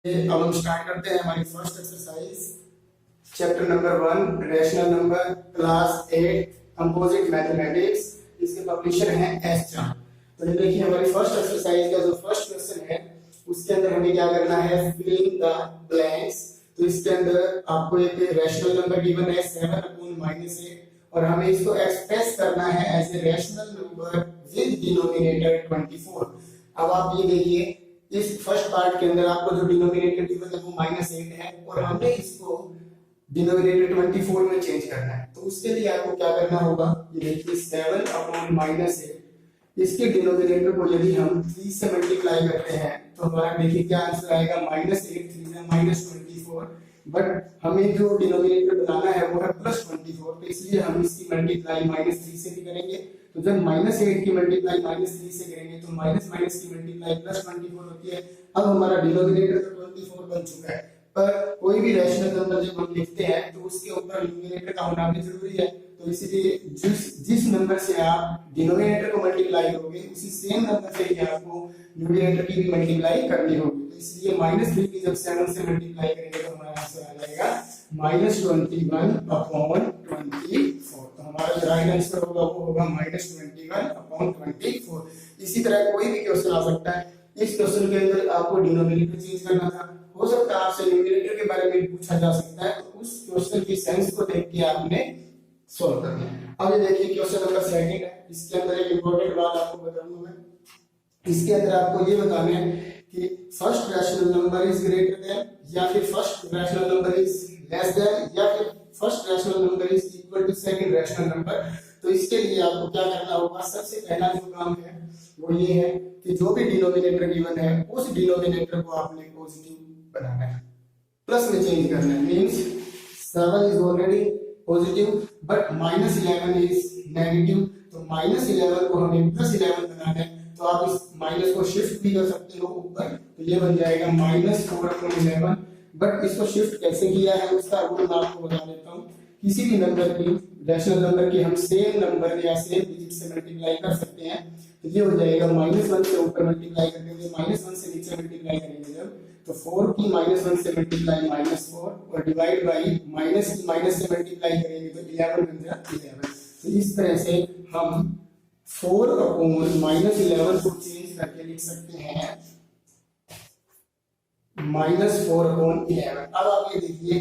अब हम स्टार्ट करते हैं हमारी first exercise chapter number 1 rational number class 8 composite mathematics. इसके पब्लिशर हैं एस चांद। तो ये देखिए हमारी फर्स्ट एक्सरसाइज का जो फर्स्ट क्वेश्चन है उसके अंदर हमें क्या करना है, फिल इन द ब्लैंक्स। तो इसके अंदर आपको एक रैशनल नंबर गिवन है 7/-8 और हमें इसको एक्सप्रेस करना है as a rational number with denominator 24। अब आप ये देखिए इस फर्स्ट पार्ट के अंदर आपको जो डिनोमिनेटर गिवन है वो -8 है और हमें इसको डिनोमिनेटर 24 में चेंज करना है। तो उसके लिए आपको क्या करना होगा, ये देखिए 7/-8 इसके डिनोमिनेटर को यदि हम 3 से मल्टीप्लाई करते हैं तो हमारा देखिए क्या आंसर आएगा, -8 3 -24। बट हमें जो डिनोमिनेटर बनाना है वो है +24, तो इसलिए हम इसकी मल्टीप्लाई -3 से भी करेंगे। तो जब -8 की मल्टीप्लाई -3 से करेंगे तो माइनस की मल्टीप्लाई +24 होती है। अब हमारा डिनोमिनेटर तो 24 बन चुका है, पर कोई भी रैशनल नंबर जब हम लिखते हैं तो उसके ऊपर न्यूमरेटर का होना भी जरूरी है। तो इसीलिए जिस नंबर से आप डिनोमिनेटर को मल्टीप्लाई करोगे उसी सेम नंबर से ही आपको न्यूमरेटर की भी मल्टीप्लाई करनी होगी। तो इसलिए -3 की जब 7 से मल्टीप्लाई करेंगे तो हमारा आंसर आ जाएगा -21/24। तो हमारा जो राइट आंसर होगा वो होगा -21/24। इसी तरह कोई भी क्वेश्चन आ सकता है। इस क्वेश्चन के अंदर आपको डिनोमिनेटर चेंज करना था, हो सकता है आपसे न्यूमरेटर के बारे में पूछा जा सकता है, तो उस क्वेश्चन की सेंस को देख के आपने सॉल्व करना है। अब ये देखिए क्वेश्चन नंबर 2 है। इसके अंदर एक इंपॉर्टेंट बात आपको बताऊंगा मैं। इसके अंदर आपको ये बताना है कि first rational number is greater than, या फिर first rational number is less than, या फिर first rational number is equal to second rational number. तो इसके लिए आपको क्या करना होगा, सबसे पहला जो काम है वो ये है कि जो भी डिनोमिनेटर गिवन है उस डिनोमिनेटर को आपने पॉजिटिव बनाना है, प्लस में चेंज करना है। Means 7 is already positive but -11 is negative. तो -11 को हमें +11 बनाना है, तो आप इस माइनस को शिफ्ट भी कर सकते हो ऊपर, तो ये बन जाएगा -4/11। बट इसको शिफ्ट कैसे किया है उसका रूल मैं आपको बता देता हूँ। किसी भी नंबर की रैशनल नंबर की हम सेम नंबर या सेम डिजिट से मल्टीप्लाई कर सकते हैं। तो ये हो जाएगा -1 से ऊपर मल्टीप्लाई करेंगे, -1 से नीचे मल्टीप्लाई करेंगे जब, तो 4 की -1 से मल्टीप्लाई -4 और डिवाइड बाई माइनस की माइनस से मल्टीप्लाई करेंगे तो 11 बन जाएगा 11। तो इस तरह से हम 4/-11 को चेंज करके लिख सकते हैं -4/11। अब आप ये देखिए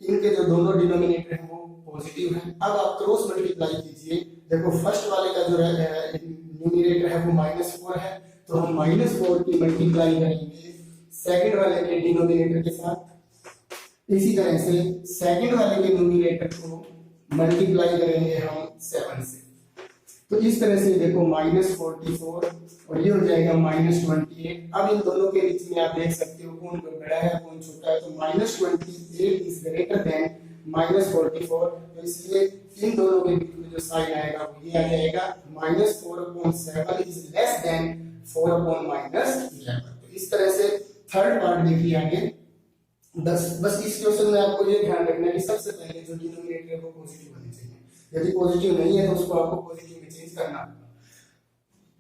इनके जो दोनों डिनोमिनेटर हैं वो पॉजिटिव हैं। अब आप क्रॉस मल्टीप्लाई कीजिए, देखो फर्स्ट वाले का जो न्यूमरेटर है वो -4 है, तो हम -4 की मल्टीप्लाई करेंगे सेकंड वाले के डिनोमिनेटर के साथ। इसी तरह से सेकंड वाले के न्यूमरेटर को मल्टीप्लाई करेंगे हम 7 से। तो इस तरह से देखो -44 और ये हो जाएगा -28। अब इन दोनों के बीच में आप देख सकते हो कौन बड़ा है कौन छोटा है। तो -28 इज ग्रेटर देन -44। तो इसलिए इन दोनों के बीच में जो साइन आएगा वो ये आ जाएगा -4/7 इज लेस देन 4/-11। तो इस तरह से थर्ड पार्ट देखिए आगे। बस इस क्वेश्चन में आपको ये ध्यान रखना है कि सबसे पहले जो डिनोमिनेटर है वो पॉजिटिव होनी चाहिए। यदि पॉजिटिव नहीं है तो उसको आपको पॉजिटिव में चेंज करना होगा।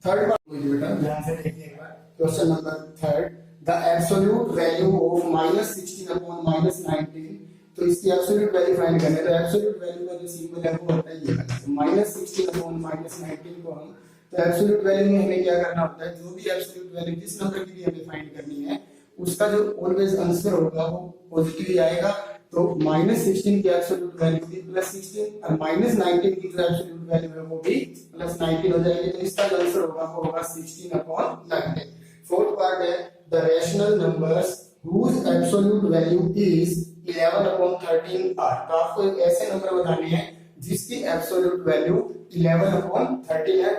थर्ड पार्ट बेटा ध्यान से देखिए एक बार। Question number 3, the absolute value of -16/-19। तो इसकी एब्सोल्यूट वैल्यू फाइंड करना है। तो एब्सोल्यूट वैल्यू का जो सिंबल है वो होता है ये वाला। तो -16/-19 को हम, तो एब्सोल्यूट वैल्यू में हमें क्या करना होता है, जो भी एब्सोल्यूट वैल्यू जिस नंबर की भी हमें फाइंड करनी है उसका जो ऑलवेज आंसर होगा वो पॉजिटिव ही आएगा। तो -16 की एब्सोल्यूट वैल्यू भी +16 और -19 की जो एब्सोल्यूट वैल्यू है वो भी +19 हो जाएगी। तो इसका जो आंसर होगा वो होगा 16/19। फोर्थ पार्ट है the rational numbers whose absolute value is 11/13 are। तो आपको एक ऐसे नंबर बताने हैं जिसकी एब्सोल्यूट वैल्यू 11/13 है।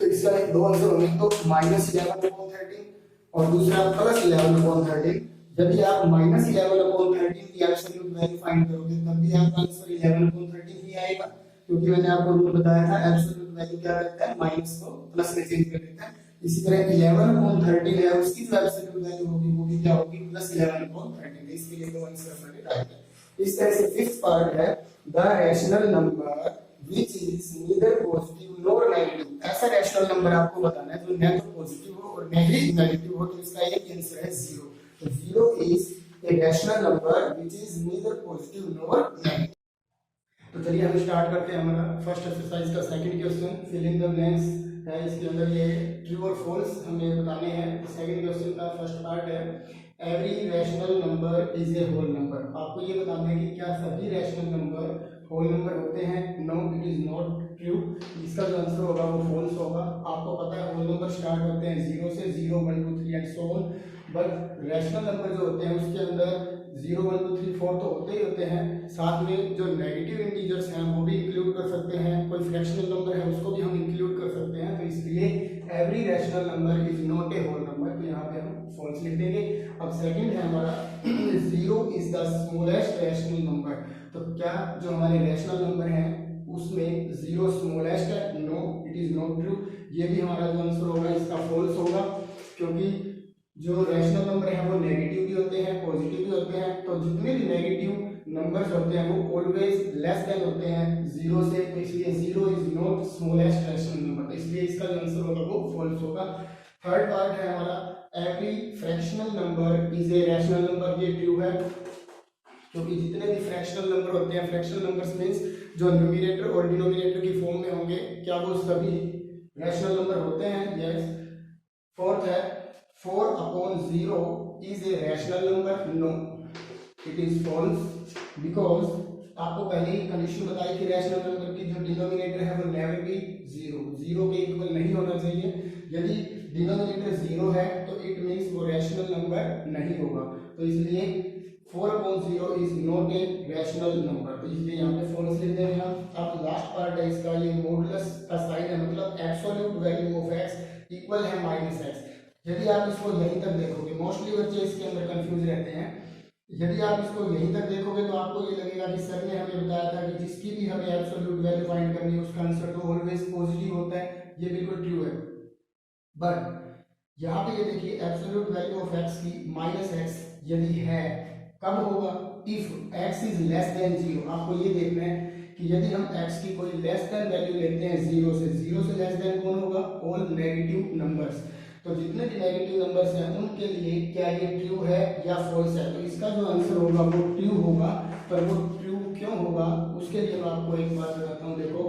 तो इसका एक दो आंसर होंगे, तो -11/13 और दूसरा +11/13। यदि आप -11/13 की एब्सोल्यूट वैल्यू फाइंड करोगे तब भी आपका आंसर 11/13 ही आएगा, क्योंकि मैंने आपको रूल बताया था एब्सोल्यूट वैल्यू क्या रहता है, माइनस को प्लस में चेंज कर देता है। इसी तरह 11/13 है उसकी जो एब्सोल्यूट वैल्यू होगी वो भी क्या होगी, +11/13। इसके लिए दो आंसर हमारे राइट है। इस तरह से फिफ्थ पार्ट है the rational number which is neither positive nor negative. ऐसा रैशनल नंबर आपको बताना है जो न तो पॉजिटिव हो और न ही नेगेटिव हो। तो इसका एक आंसर है 0। तो 0 is a rational number which is neither positive nor negative. तो चलिए हम स्टार्ट करते हैं हमारा फर्स्ट एक्सरसाइज का second question, fill in the blanks है। इसके अंदर ये ट्रू और फॉल्स हमें बताने हैं। सेकंड क्वेश्चन का फर्स्ट पार्ट है every rational number is a whole number. आपको ये बताना है कि क्या सभी रैशनल नंबर होल नंबर होते हैं। No it is not true. इसका जो आंसर होगा वो फॉल्स होगा। आपको पता है होल नंबर स्टार्ट होते हैं 0 से, 0 1 2 3 and so on, but rational number जो होते हैं उसके अंदर 0 1 2 3 4 तो होते ही होते हैं, साथ में जो नेगेटिव इंटीजर्स हैं वो भी इंक्लूड कर सकते हैं, कोई फ्रैक्शनल नंबर है उसको भी हम इंक्लूड कर सकते हैं। तो इसलिए every rational number is not a whole number, तो यहाँ पे हम फॉल्स लिख देंगे। अब सेकंड है हमारा 0 is the smallest rational number. तो क्या जो हमारे रैशनल नंबर हैं उसमें 0 स्मॉलेस्ट है। No it is not true. ये भी हमारा जो आंसर होगा इसका फॉल्स होगा, क्योंकि जो रैशनल नंबर है वो नेगेटिव भी होते हैं पॉजिटिव भी होते हैं। तो जितने भी नेगेटिव नंबर्स होते हैं वो ऑलवेज लेस देन होते हैं 0 से, तो इसलिए 0 is not smallest rational number, तो इसलिए इसका जो आंसर होगा वो फॉल्स होगा। थर्ड पार्ट है हमारा every fractional number is a rational number. ये ट्रू है, क्योंकि जितने भी फ्रैक्शनल नंबर होते हैं, फ्रैक्शनल नंबर्स मींस जो न्यूमरेटर और डिनोमिनेटर की फॉर्म में होंगे, क्या वो सभी रैशनल नंबर होते हैं। यस। फोर्थ है 4/0 is a rational number. No, it is false, because आपको पहले ही कंडीशन बताई कि रैशनल नंबर की जो डिनोमिनेटर है वो नेवर बी 0 के इक्वल नहीं होना चाहिए। यदि डिनोमिनेटर 0 है तो इट मींस वो रैशनल नंबर नहीं होगा, तो इसलिए 4/0 is not A rational number, तो इसलिए यहाँ पे फॉल्स लिख देंगे हम। अब लास्ट पार्ट है इसका, ये मॉडुलस का साइन है, मतलब absolute value of x equal है -x। यदि आप इसको यहीं तक देखोगे, मोस्टली बच्चे इसके अंदर कंफ्यूज रहते हैं, यदि आप इसको यहीं तक देखोगे तो आपको ये लगेगा कि सर ने हमें बताया था कि जिसकी भी हमें एब्सोल्यूट वैल्यू फाइंड करनी है उसका आंसर तो ऑलवेज पॉजिटिव होता है। ये बिल्कुल ट्रू है, बट यहाँ पे ये देखिए एब्सोल्यूट वैल्यू ऑफ x की -x यदि है, कब होगा, if x is less then 0। आपको ये देखना है कि यदि हम x की कोई लेस देन वैल्यू लेते हैं 0 से लेस देन कौन होगा, ऑल नेगेटिव नंबर्स। तो जितने भी नेगेटिव नंबर्स हैं उनके लिए क्या ये ट्रू है या फॉल्स है, तो इसका जो आंसर होगा वो ट्रू होगा। पर वो ट्रू क्यों होगा उसके लिए मैं आपको एक बात बताता हूँ। देखो,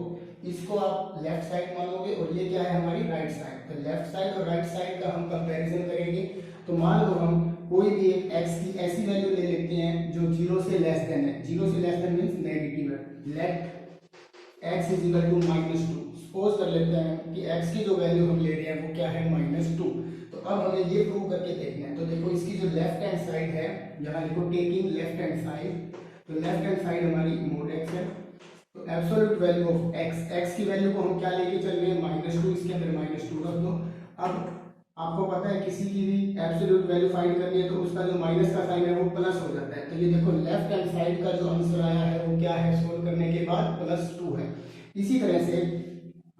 इसको आप लेफ्ट साइड मानोगे और ये क्या है हमारी राइट साइड, तो लेफ्ट साइड और राइट साइड का हम कंपैरिजन करेंगे। तो मान लो हम कोई भी एक x की ऐसी वैल्यू ले लेते हैं जो 0 से लेस देन है। 0 से लेस देन मींस नेगेटिव है। Let x is equal to -2। Suppose कर लेते हैं कि x की जो वैल्यू हम ले रहे हैं वो क्या है -2। तो अब हमें ये प्रूव करके देखना है। तो देखो इसकी जो लेफ्ट हैंड साइड है, यहाँ लिखो टेकिंग लेफ्ट हैंड साइड, तो लेफ्ट हैंड साइड हमारी mod x है। तो एब्सोल्यूट वैल्यू ऑफ x की वैल्यू को हम क्या लेके चल रहे हैं -2, इसके अंदर -2 रख दो। अब आपको पता है किसी की भी एब्सोल्यूट वैल्यू फाइंड करनी है तो उसका जो माइनस का साइन है वो प्लस हो जाता है। तो ये देखो लेफ्ट हैंड साइड का जो आंसर आया है वो क्या है, सोल्व करने के बाद +2 है। इसी तरह से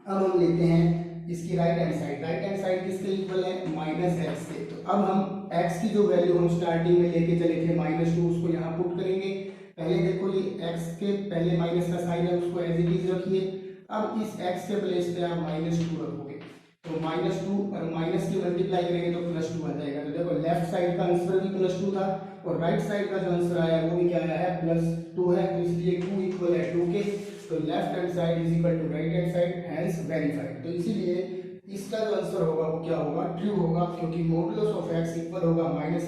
अब हम लेते हैं इसकी right hand side. Right hand side किसके इक्वल है, -x के। तो अब हम x की जो वैल्यू हम स्टार्टिंग में लेके चले थे -2, उसको यहाँ पुट करेंगे। पहले देखो ये x के पहले माइनस का साइन है उसको एज इट इज रखिए। अब इस x के प्लेस पे आप -2 रखोगे, तो -2 और माइनस की मल्टीप्लाई करेंगे तो +2 आ जाएगा। तो देखो लेफ्ट साइड का आंसर भी +2 था और राइट साइड का जो आंसर आया वो भी क्या आया है, +2 है। तो इसलिए 2 इक्वल है 2 के, तो left hand side is equal to right hand side, hence verified. तो इसीलिए इसका जो आंसर होगा वो क्या होगा, ट्रू होगा, क्योंकि मॉडुलस ऑफ x इक्वल होगा -x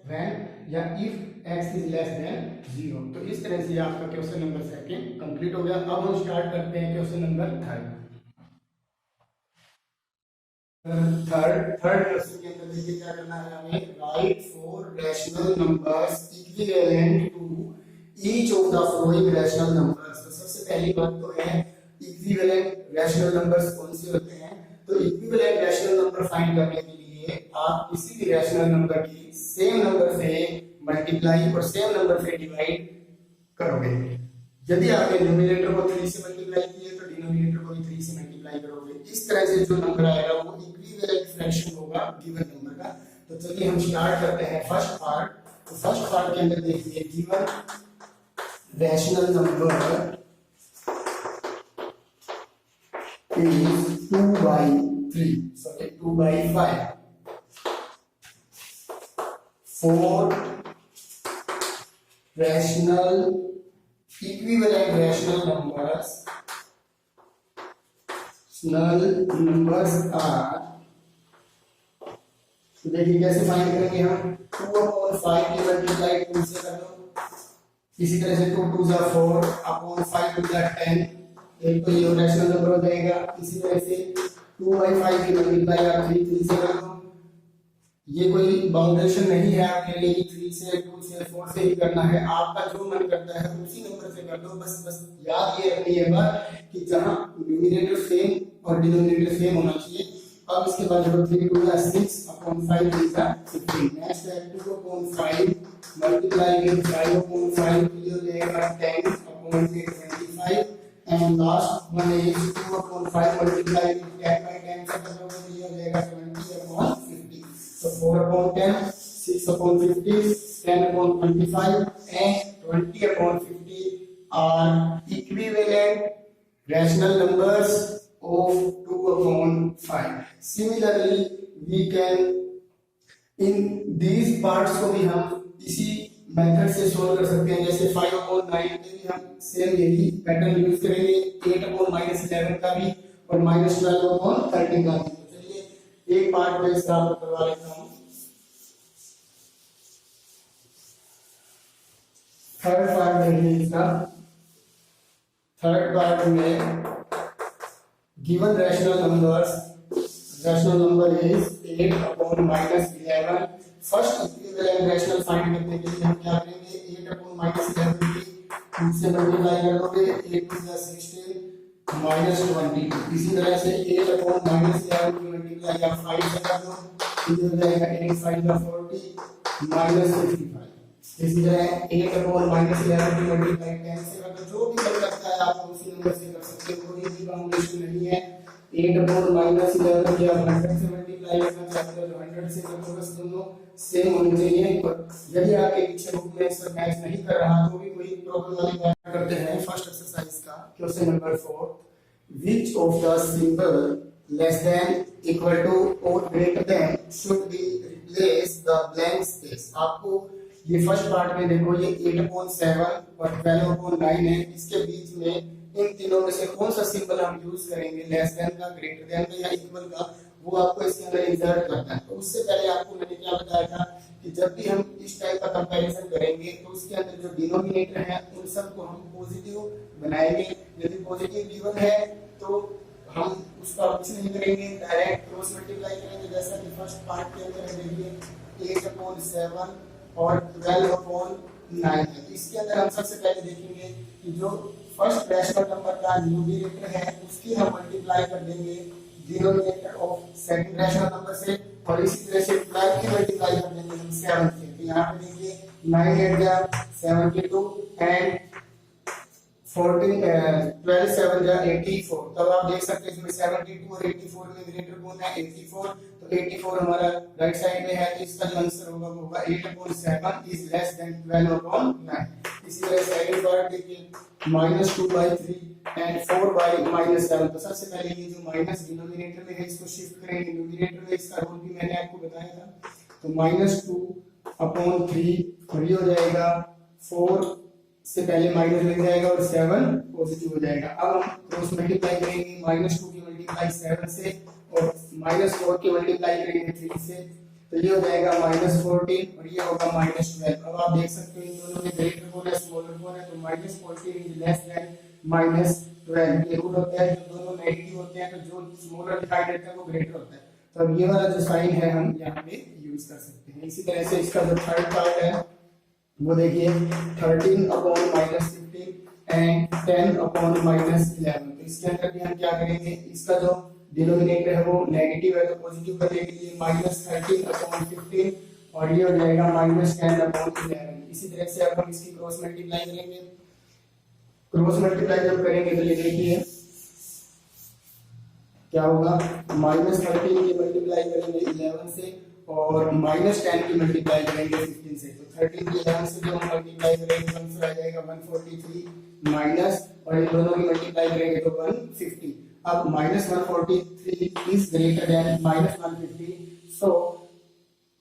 व्हेन या if x is less then 0। तो इस तरह से आपका क्वेश्चन नंबर सेकंड कंप्लीट हो गया। अब हम स्टार्ट करते हैं क्वेश्चन नंबर थर्ड क्वेश्चन के अंदर देखिए क्या करना है हमें, write 4 rational numbers equivalent to each of the following rational numbers. तो सबसे पहली बात तो है इक्विवेलेंट रैशनल नंबर्स कौन से होते हैं। तो इक्विवेलेंट रैशनल नंबर फाइंड करने के लिए आप किसी भी रैशनल नंबर की सेम नंबर से मल्टीप्लाई और सेम नंबर से डिवाइड करोगे। यदि आपने न्यूमरेटर को 3 से मल्टीप्लाई किया तो डिनोमिनेटर को भी 3 से मल्टीप्लाई करोगे। इस तरह से जो नंबर आएगा वो इक्विवेलेंट फ्रैक्शन होगा गिवन नंबर का। तो चलिए हम स्टार्ट करते हैं फर्स्ट पार्ट। तो फर्स्ट पार्ट के अंदर देखिए given rational number is 2/3, sorry 2/5, 4 rational equivalent rational numbers are, तो देखिए कैसे फाइंड करेंगे हम, 2/5 की मल्टीप्लाई 2 से कर दो, इसी तरह से 2 2 4 अपॉन 5 2 10, एक तो ये रैशनल नंबर हो जाएगा। इसी तरह से 2/5 की मल्टीप्लाई आप 3 3 से कर दो, ये कोई बाउंडेशन नहीं है आपके लिए कि 3 से 2 से 4 से ही करना है, आपका जो मन करता है उसी नंबर से कर दो। बस याद ये रखनी है बात कि जहां न्यूमरेटर सेम और डिनोमिनेटर सेम होना चाहिए। अब इसके बाद जो 3 2 6 अपॉन 5 3 15, नेक्स्ट है 2/5 मल्टीप्लाई विद 5/5, ये हो जाएगा 10 upon 25, and last one is 2/5 multiply with 10/10 से कर दोगे तो ये हो जाएगा 20/50। So 4/10, 6/50, 10/25 and 20/50 are equivalent rational numbers of 2/5. Similarly, we can in these parts को भी हम इसी मेथड से सोल्व कर सकते हैं। जैसे 5/9 में भी हम सेम यही पैटर्न यूज करेंगे, 8/-11 का भी और -12/13 का भी। एक पार्ट में इसका आपको करवा लेता हूं। थर्ड पार्ट देखिए इसका, थर्ड पार्ट में given rational number is 8/-11। First equivalent rational find करने के लिए हम क्या करेंगे, 8/-11 की 2 से मल्टीप्लाई कर दोगे, 8 × 16 -20। इसी तरह से 8/-11 की मल्टीप्लाई आप 5 से कर दो, ये हो जाएगा 8 5 40 -55। इसी तरह 8/-11 की मल्टीप्लाई 10 से कर दो, जो भी कर सकता है आप उसी नंबर से कर सकते हो, कोई भी बाउंडेशन नहीं है। 8/-11 की आप 100 से मल्टीप्लाई करना चाहते हो तो 100 से कर दो, बस दोनों सेम होने चाहिए। यदि आपके पीछे बुक में इसका मैच नहीं कर रहा तो भी कोई प्रॉब्लम वाली बात करते हैं। फर्स्ट एक्सरसाइज का question number 4, which of the symbol less than equal to or greater than should be replace the blank space। आपको ये फर्स्ट पार्ट में देखो, ये 8/7 और 12/9 है, इसके बीच में इन तीनों में से कौन सा सिंबल हम यूज करेंगे, लेस देन का, ग्रेटर देन का या इक्वल का, वो आपको इसके अंदर इंसर्ट करना है। तो उससे पहले आपको मैंने क्या बताया था कि जब भी हम इस टाइप का कंपैरिजन करेंगे तो उसके अंदर जो डिनोमिनेटर है उन सबको हम पॉजिटिव बनाएंगे। यदि पॉजिटिव गिवन है तो हम उसका कुछ नहीं करेंगे, डायरेक्ट क्रॉस मल्टीप्लाई करेंगे, जैसा कि फर्स्ट पार्ट के अंदर है। देखिए 8/7 और 12/9 है। इसके अंदर हम सबसे पहले देखेंगे कि जो फर्स्ट रैशनल नंबर का न्यूमरेटर है उसकी हम मल्टीप्लाई कर देंगे denominator of second rational number से, और इसी तरह से 12 की मल्टीप्लाई कर देंगे हम 7 से। तो यहाँ पे देखिए 9 8 72 एंड 12 7 84। तब आप देख सकते हैं इसमें 72 और 84 में ग्रेटर कौन है, 84। तो 84 हमारा राइट साइड में है, तो इसका जो आंसर होगा वो होगा 8/7 इज लेस देन 12/9। इसी तरह सेकंड पार्ट देखिए -2/3 एंड 4/-7। तो सबसे पहले ये जो माइनस डिनोमिनेटर में है इसको शिफ्ट करेंगे न्यूमरेटर में, इसका रूल भी मैंने आपको बताया था। तो -2/3 और ये हो जाएगा 4 से पहले माइनस लग जाएगा और 7 पॉजिटिव हो जाएगा। अब हम क्रॉस मल्टीप्लाई करेंगे, -2 की मल्टीप्लाई 7 से और -4 की मल्टीप्लाई करेंगे 3 से, तो ये हो जाएगा -14 और ये होगा -12। अब आप देख सकते हो इन दोनों में ग्रेटर कौन है, स्मॉलर कौन है, तो -14 इज लेस देन -12। ये रूल होता है जब दोनों नेगेटिव होते हैं तो जो स्मॉलर दिखाई देता है वो ग्रेटर होता है। तो अब ये वाला जो साइन है हम यहाँ पे यूज कर सकते हैं। इसी तरह से इसका जो थर्ड पार्ट है वो देखिए 13/-15 एंड 10/-11। तो इसके अंदर भी हम क्या करेंगे, इसका जो डिनोमिनेटर है वो नेगेटिव है तो पॉजिटिव करने के लिए -13/15 और ये हो जाएगा -10/11। इसी तरह से अब हम इसकी क्रॉस मल्टीप्लाई करेंगे। क्रॉस मल्टीप्लाई जब करेंगे तो ये देखिए क्या होगा, -13 की मल्टीप्लाई करेंगे 11 से और -10 की मल्टीप्लाई करेंगे 15 से। तो 13 की 11 से जो हम मल्टीप्लाई करेंगे आंसर आ जाएगा 143 माइनस, और इन दोनों की मल्टीप्लाई करेंगे तो 150। अब -143 is greater then -150, so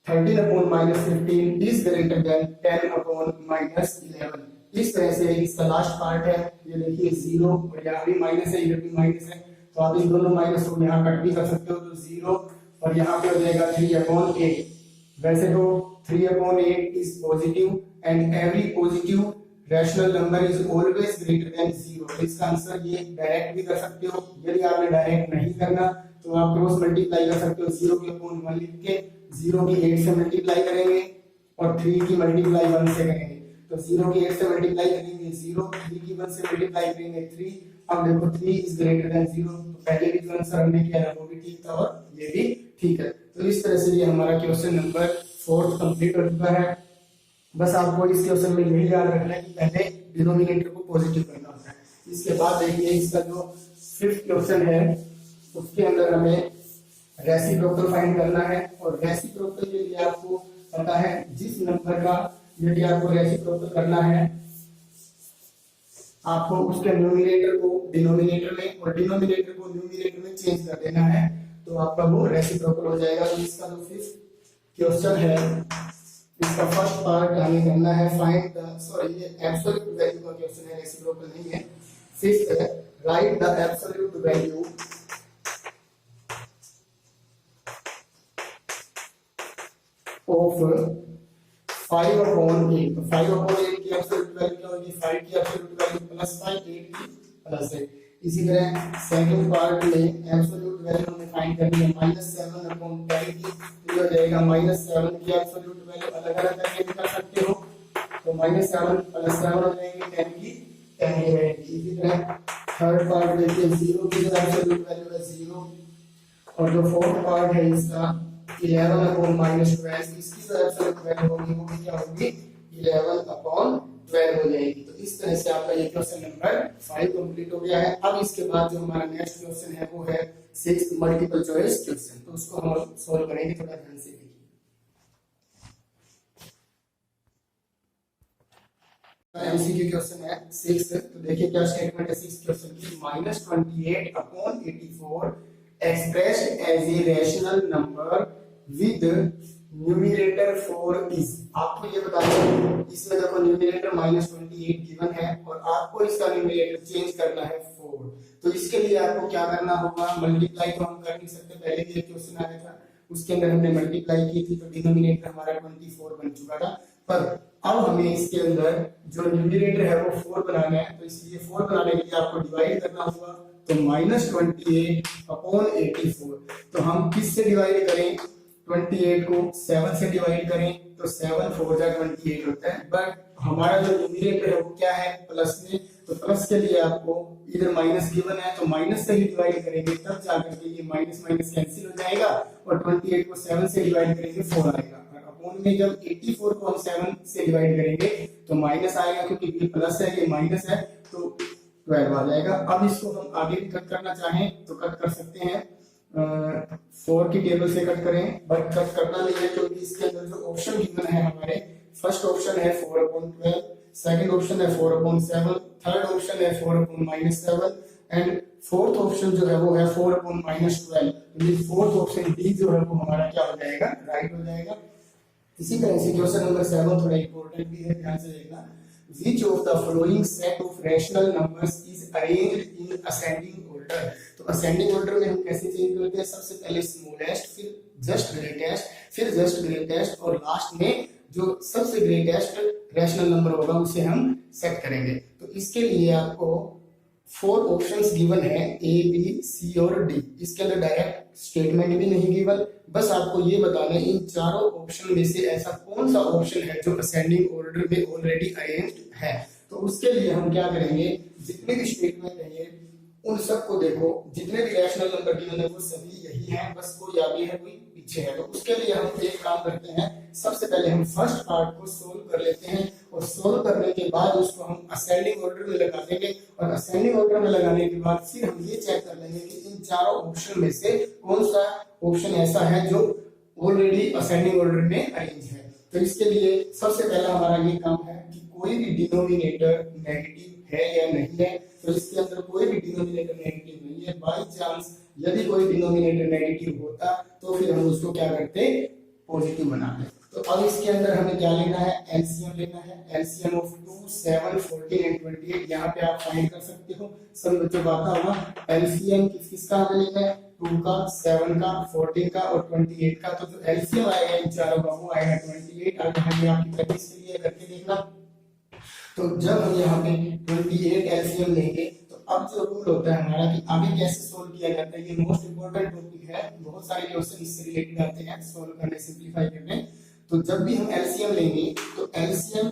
13 upon minus 15 is greater then 10 upon minus 11। इस तरह से इसका लास्ट पार्ट है, ये देखिए 0 और यहाँ भी माइनस है, इधर भी माइनस है, तो आप इन दोनों माइनस को यहाँ कट भी कर सकते हो, तो 0 और यहाँ पे हो जाएगा 3 अपॉन 8। वैसे तो 3 upon 8 is positive and every positive rational number is always greater than 0। इसका आंसर ये डायरेक्ट भी कर सकते हो, यदि आपने डायरेक्ट नहीं करना तो आप क्रॉस मल्टीप्लाई कर सकते हो, 0 के अपॉन 1 लिख के 0 की 8 से मल्टीप्लाई करेंगे और 3 की मल्टीप्लाई 1 से करेंगे, तो 0 की 8 से मल्टीप्लाई करेंगे 0, 3 की 1 से मल्टीप्लाई करेंगे 3। अब देखो 3 इज ग्रेटर देन 0, तो पहले भी जो आंसर हमने किया था वो भी ठीक था और ये भी ठीक है। तो इस तरह से ये हमारा क्वेश्चन नंबर 4 कंप्लीट हो चुका है। बस आपको इस क्वेश्चन में यही याद रखना है कि पहले डिनोमिनेटर को पॉजिटिव करना होता है। इसके बाद देखिए इसका जो 5th क्वेश्चन है उसके अंदर हमें रेसिप्रोकल फाइंड करना है, और रेसिप्रोकल के लिए आपको पता है जिस नंबर का यदि आपको रेसिप्रोकल करना है आपको उसके न्यूमरेटर को डिनोमिनेटर में और डिनोमिनेटर को न्यूमरेटर में चेंज कर देना है, तो आपका वो रेसिप्रोकल हो जाएगा। तो इसका जो 5th क्वेश्चन है इसका फर्स्ट पार्ट हमें करना है फाइंड द, सॉरी ये एब्सोल्यूट वैल्यू का क्वेश्चन है, रेसिप्रोकल नहीं है। 5th है right the absolute value of 5 upon 8। तो 5 अपॉन 8 की एब्सोल्यूट वैल्यू क्या होगी, 5 की एब्सोल्यूट वैल्यू प्लस 5, 8 की प्लस 8। इसी तरह सेकंड पार्ट में एब्सोल्यूट वैल्यू हमें फाइंड करनी है -7 अपॉन 10 की, तो ये हो जाएगा -7 की एब्सोल्यूट वैल्यू अलग अलग करके निकाल सकते हो, तो -7 प्लस 7 हो जाएंगे 10 की 10 ही रहेगी। इसी तरह थर्ड पार्ट देखिए 0 की जो एब्सोल्यूट वैल्यू है 0, और जो फोर्थ पार्ट है इसका 11 अपॉन -12, इसकी जो एब्सोल्यूट वैल्यू होगी वो क्या होगी 11 अपॉन 12 हो जाएगी। तो इस तरह से आपका ये क्वेश्चन नंबर 5 कंप्लीट हो गया है। अब इसके बाद जो हमारा नेक्स्ट क्वेश्चन है वो है 6th मल्टीपल चॉइस क्वेश्चन, तो उसको हम सॉल्व करेंगे, थोड़ा ध्यान से देखिए। एमसीक्यू क्वेश्चन है 6, तो देखिए क्या स्टेटमेंट है 6 क्वेश्चन की, -28 upon 84 expressed as a rational number with numerator 4 is। आपको ये बताना है इसमें देखो न्यूमरेटर -28 गिवन है और आपको इसका न्यूमरेटर चेंज करना है 4। तो इसके लिए आपको क्या करना होगा, मल्टीप्लाई तो हम कर नहीं सकते, पहले भी एक क्वेश्चन आया था उसके अंदर हमने मल्टीप्लाई की थी तो डिनोमिनेटर हमारा 24 बन चुका था, पर अब हमें इसके अंदर जो न्यूमरेटर है वो 4 बनाना है, तो इसलिए 4 बनाने के लिए आपको डिवाइड करना होगा, तो -28 अपॉन 84। तो हम किस से डिवाइड करें, 28 को 7 से डिवाइड करें तो 7 4 जा 28 होता है, बट हमारा जो न्यूमरेटर है वो क्या है प्लस में, तो प्लस के लिए आपको इधर माइनस गिवन है तो माइनस से ही डिवाइड करेंगे, तब जाकर के ये माइनस माइनस कैंसिल हो जाएगा और 28 को 7 से डिवाइड करेंगे 4 आएगा। और अपॉन में जब 84 को हम 7 से डिवाइड करेंगे तो माइनस आएगा, क्योंकि ये प्लस है ये माइनस है तो 12 आ जाएगा। अब इसको हम आगे भी कट करना चाहें तो कट कर सकते हैं, 4 की टेबल से कट करें, बट कट करना नहीं है क्योंकि इसके अंदर जो ऑप्शन गिवन है हमारे, फर्स्ट ऑप्शन है 4/12, सेकंड ऑप्शन है 4/7, थर्ड ऑप्शन है 4/-7 एंड फोर्थ ऑप्शन जो है वो है 4/-12। ये फोर्थ ऑप्शन डी जो है वो हमारा क्या हो जाएगा, राइट हो जाएगा। इसी तरह से क्वेश्चन नंबर 7 थोड़ा इंपॉर्टेंट भी है, ध्यान से देखना। Which of the following set of rational numbers is arranged in ascending order? तो ascending order में हम कैसे चेंज करते हैं, सबसे पहले स्मॉलेस्ट, फिर जस्ट ग्रेटेस्ट, फिर जस्ट ग्रेटेस्ट और लास्ट में जो सबसे ग्रेटेस्ट रैशनल नंबर होगा उसे हम सेट करेंगे। तो इसके लिए आपको 4 ऑप्शंस गिवन है ए बी सी और डी, इसके अंदर डायरेक्ट स्टेटमेंट भी नहीं गिवन, बस आपको ये बताना है इन चारों ऑप्शन में से ऐसा कौन सा ऑप्शन है जो असेंडिंग ऑर्डर में ऑलरेडी अरेंज्ड है। तो उसके लिए हम क्या करेंगे, जितने भी स्टेटमेंट है उन सबको देखो, जितने भी रैशनल नंबर गिवन है वो सभी यही हैं, बस कोई आगे है कोई पीछे है। तो उसके लिए हम एक काम करते हैं, सबसे पहले हम फर्स्ट पार्ट को सोल्व कर लेते हैं और सोल्व करने के बाद उसको हम असेंडिंग ऑर्डर में लगा देंगे और असेंडिंग ऑर्डर में लगाने के बाद फिर हम ये चेक कर लेंगे कि इन चारों ऑप्शन में से कौन सा ऑप्शन ऐसा है जो ऑलरेडी असेंडिंग ऑर्डर में अरेंज है। तो इसके लिए सबसे पहला हमारा ये काम है कि कोई भी डिनोमिनेटर नेगेटिव है या नहीं है। तो इसके अंदर कोई भी डिनोमिनेटर नेगेटिव नहीं है, बाई चांस यदि कोई डिनोमिनेटर नेगेटिव होता तो फिर हम उसको क्या करते, पॉजिटिव बना दें। तो अब इसके अंदर हमें क्या लेना है, एलसीएम लेना है। एलसीएम ऑफ 2, 7, 14 एंड 28 यहाँ पे आप फाइंड कर सकते हो। सब बच्चों को आता होगा एलसीएम किसका हमें लेना है, 2 का, 7 का, 14 का और 28 का। तो जो एलसीएम आएगा इन चारों का वो आएगा 28। अब हमें आपकी प्रैक्टिस के लिए करके देखना। तो जब हम यहाँ पे 28 एलसीएम लेंगे तो अब जो रूल होता है हमारा कि आगे कैसे सोल्व किया जाता है, ये मोस्ट इंपोर्टेंट टॉपिक है। बहुत सारे क्वेश्चन इससे रिलेटेड आते हैं सोल्व करने, सिंपलीफाई करने। तो जब भी हम एलसीएम लेंगे तो एलसीएम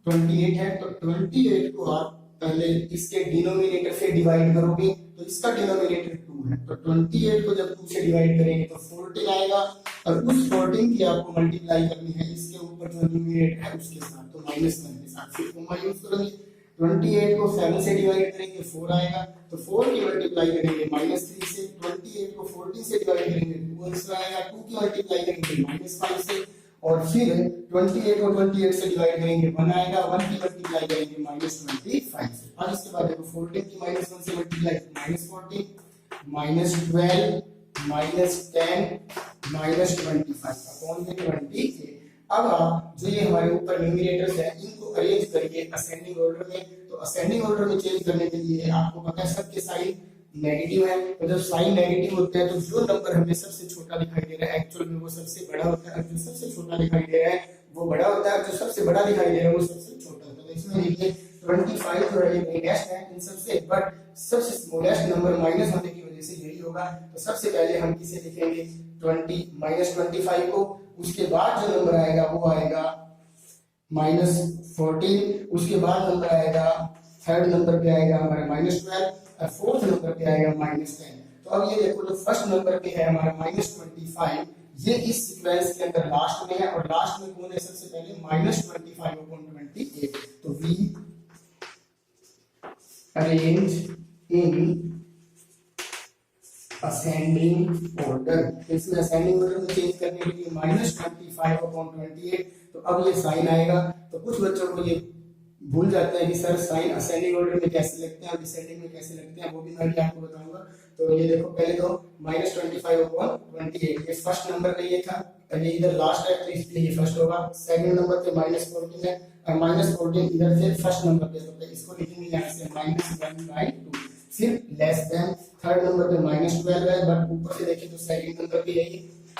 28 है, तो 28 को आप पहले इसके डिनोमिनेटर से डिवाइड करोगे तो इसका डिनोमिनेटर 2 है, तो 28 को जब 2 से डिवाइड करेंगे तो 14 आएगा और उस 14 की आपको मल्टीप्लाई करनी है इसके ऊपर जो न्यूमरेटर है उसके साथ, तो -1 के साथ फिर कॉमा यूज करोगे। 28 को 7 से डिवाइड करेंगे 4 आएगा, तो 4 की मल्टीप्लाई करेंगे -3 से। 28 को 14 से डिवाइड करेंगे 2 आंसर आएगा, 2 की मल्टीप्लाई करेंगे -5 से और फिर 28 को 28 से डिवाइड करेंगे 1 आएगा, 1 की मल्टीप्लाई करेंगे -25 से। अब इसके बाद देखो 14 की -1 से मल्टीप्लाई -14, -12, -10, -25 अपॉन में 28। अब आप जो ये हमारे ऊपर न्यूमरेटर्स है इनको अरेंज करिए असेंडिंग ऑर्डर में। तो असेंडिंग ऑर्डर में चेंज करने के लिए आपको पता है सबके साइन नेगेटिव है, तो जब साइन नेगेटिव होते हैं तो जो नंबर हमें सबसे छोटा दिखाई दे रहा है एक्चुअल में वो सबसे बड़ा होता है, और जो सबसे छोटा दिखाई दे रहा है वो बड़ा होता है, जो सबसे बड़ा दिखाई दे रहा है वो सबसे छोटा होता है। तो इसमें देखिए 25 जो है ये बिगेस्ट है इन सबसे, बट सबसे स्मॉलेस्ट नंबर माइनस होने की वजह से यही होगा। तो सबसे पहले हम किसे लिखेंगे 25 को, उसके बाद जो नंबर आएगा वो आएगा -14, उसके बाद नंबर आएगा थर्ड नंबर पे आएगा हमारा -12 और फोर्थ नंबर पे आएगा -10। तो अब ये देखो जो फर्स्ट नंबर पे है हमारा -25, ये इस सीक्वेंस के अंदर लास्ट में है और लास्ट में कौन है सबसे पहले -25/28। तो we arrange in ascending order. इसमें असेंडिंग ऑर्डर में चेंज करने के लिए -25/28। तो अब ये साइन आएगा, तो कुछ बच्चों को ये भूल जाता है कि सर साइन असेंडिंग ऑर्डर में कैसे लिखते हैं और डिसेंडिंग में कैसे लिखते हैं, वो भी मैं भी आपको बताऊंगा। तो ये देखो पहले तो -25/28 ये फर्स्ट नंबर पे ये था, ये इधर लास्ट है तो इसलिए ये फर्स्ट होगा। सेकंड नंबर पे -14 है और -14 इधर से फर्स्ट नंबर पे, तो इसको लिखेंगे यहाँ से -1/2। फिर लेस देन थर्ड नंबर पे -12 है, बट ऊपर से देखें तो सेकंड नंबर पे है ये,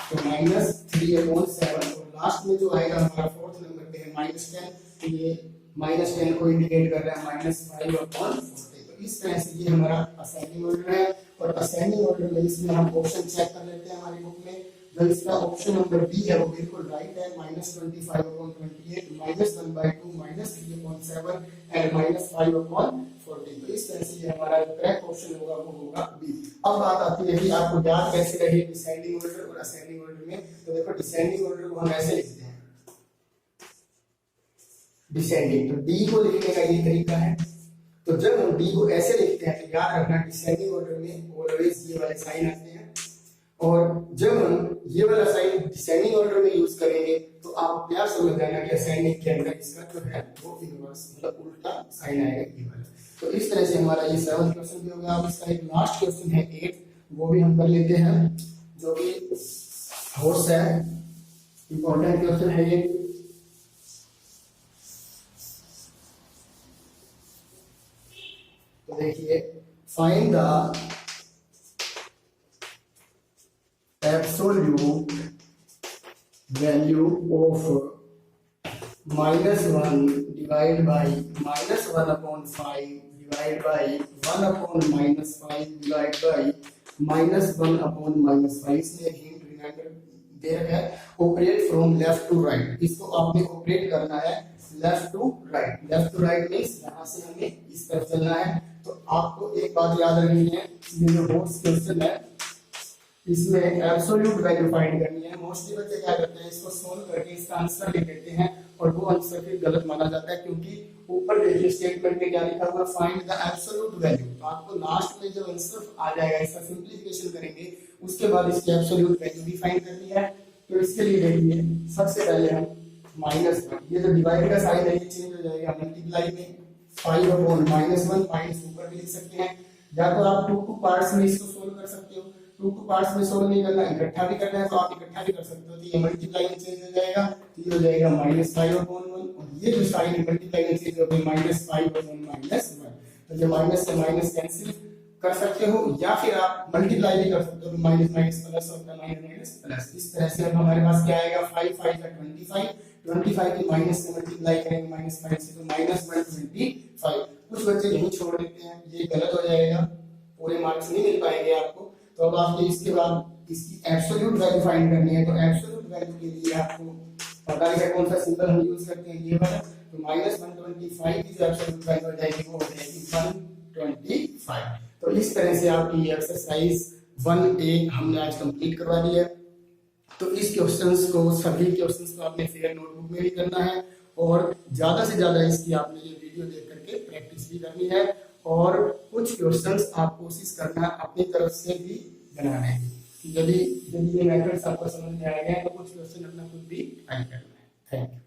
तो -3/7 और लास्ट में जो आएगा हमारा फोर्थ नंबर पे है -10, तो ये -10 को इंडिकेट कर रहा है -5/40। तो इस तरह से ये हमारा असेंडिंग ऑर्डर है। और असेंडिंग ऑर्डर में इसमें हम ऑप्शन चेक कर लेते हैं हमारी बुक में, जो इसका ऑप्शन नंबर बी है वो बिल्कुल राइट है, -25/28, -1/2, -3/7 एंड -5/14। तो इस तरह से ये हमारा जो करेक्ट ऑप्शन होगा वो होगा बी। अब बात आती है कि आपको याद कैसे रहे डिसेंडिंग ऑर्डर और असेंडिंग ऑर्डर में। तो देखो डिसेंडिंग ऑर्डर को हम ऐसे लिखते हैं डिसेंडिंग, तो डी को लिखने का ये तरीका है। तो जब हम डी को ऐसे लिखते हैं तो याद रखना डिसेंडिंग ऑर्डर में ऑलवेज ये वाले साइन आते हैं, और जब हम ये वाला साइन डिसेंडिंग ऑर्डर में यूज करेंगे तो आप क्या समझ जाना कि असेंडिंग के अंदर इसका जो है वो इनवर्स मतलब उल्टा साइन आएगा ये वाला। तो इस तरह से हमारा ये 7th क्वेश्चन भी हो गया। अब इसका एक लास्ट क्वेश्चन है 8, वो भी हम कर लेते हैं, जो कि हॉर्स है, इंपॉर्टेंट क्वेश्चन है ये। तो देखिए find the absolute value of -1 divide by -1/5 divide by 1/-5 divide by -1/-5। इसमें हिंट रिमाइंडर दे रखा है operate from left to right. इसको आपने ऑपरेट करना है left to right. Left to right means यहां से हमें इस तरफ चलना है। तो आपको एक बात याद रखनी है, ये जो बोर्ड्स क्वेश्चन है इसमें एब्सोल्यूट वैल्यू फाइंड करनी है। मोस्टली बच्चे क्या करते हैं, इसको सोल्व करके इसका आंसर लिख देते हैं और वो आंसर फिर गलत माना जाता है, क्योंकि ऊपर देखिए स्टेटमेंट में क्या लिखा हुआ फाइंड द एब्सोल्यूट वैल्यू। तो आपको लास्ट में जो आंसर आ जाएगा इसका सिंपलीफिकेशन करेंगे, उसके बाद इसकी एब्सोल्यूट वैल्यू भी फाइंड करनी है। तो इसके लिए देखिए सबसे पहले हम -1, ये जो डिवाइड का साइन है ये चेंज हो जाएगा मल्टीप्लाई में 5/-1 माइनस ऊपर भी लिख सकते हैं, या तो आप 2 पार्ट्स में इसको सोल्व कर सकते हो। टू टू पार्ट्स में सोल्व नहीं करना, इकट्ठा भी करना है तो आप इकट्ठा भी कर सकते हो। तो ये मल्टीप्लाई में चेंज हो जाएगा, तो ये हो जाएगा -5/1, और ये जो साइन मल्टीप्लाई में चेंज हो गई -5/1 तो ये माइनस से माइनस कैंसिल कर सकते हो, या फिर आप मल्टीप्लाई भी कर सकते हो, माइनस माइनस प्लस होता है, माइनस माइनस प्लस। इस तरह से अब हमारे पास क्या आएगा, 5 5 का 25, 25 के माइनस से मल्टीप्लाई करेंगे -5 से, तो -125। कुछ बच्चे यहीं छोड़ देते हैं, ये गलत हो जाएगा, पूरे मार्क्स नहीं मिल पाएंगे आपको। तो अब आपको इसके बाद इसकी एब्सोल्यूट वैल्यू फाइंड करनी है, तो एब्सोल्यूट वैल्यू के लिए आपको पता है कौन सा सिंबल हम यूज करते हैं, ये वाला। तो -125 की जो एब्सोल्यूट वैल्यू हो जाएगी वो हो जाएगी 125। तो इस तरह से आपकी एक्सरसाइज 1A हमने आज कंप्लीट करवा दी है। तो इस क्वेश्चंस को, सभी क्वेश्चंस को आपने फेयर नोटबुक में भी करना है, और ज्यादा से ज्यादा इसकी आपने ये वीडियो देख करके प्रैक्टिस भी करनी है, और कुछ क्वेश्चंस आप कोशिश करना अपनी तरफ से भी बनाना है। यदि ये मेथड्स आपको समझ में आ गए तो कुछ क्वेश्चन अपना खुद भी ट्राई करना है। Thank you.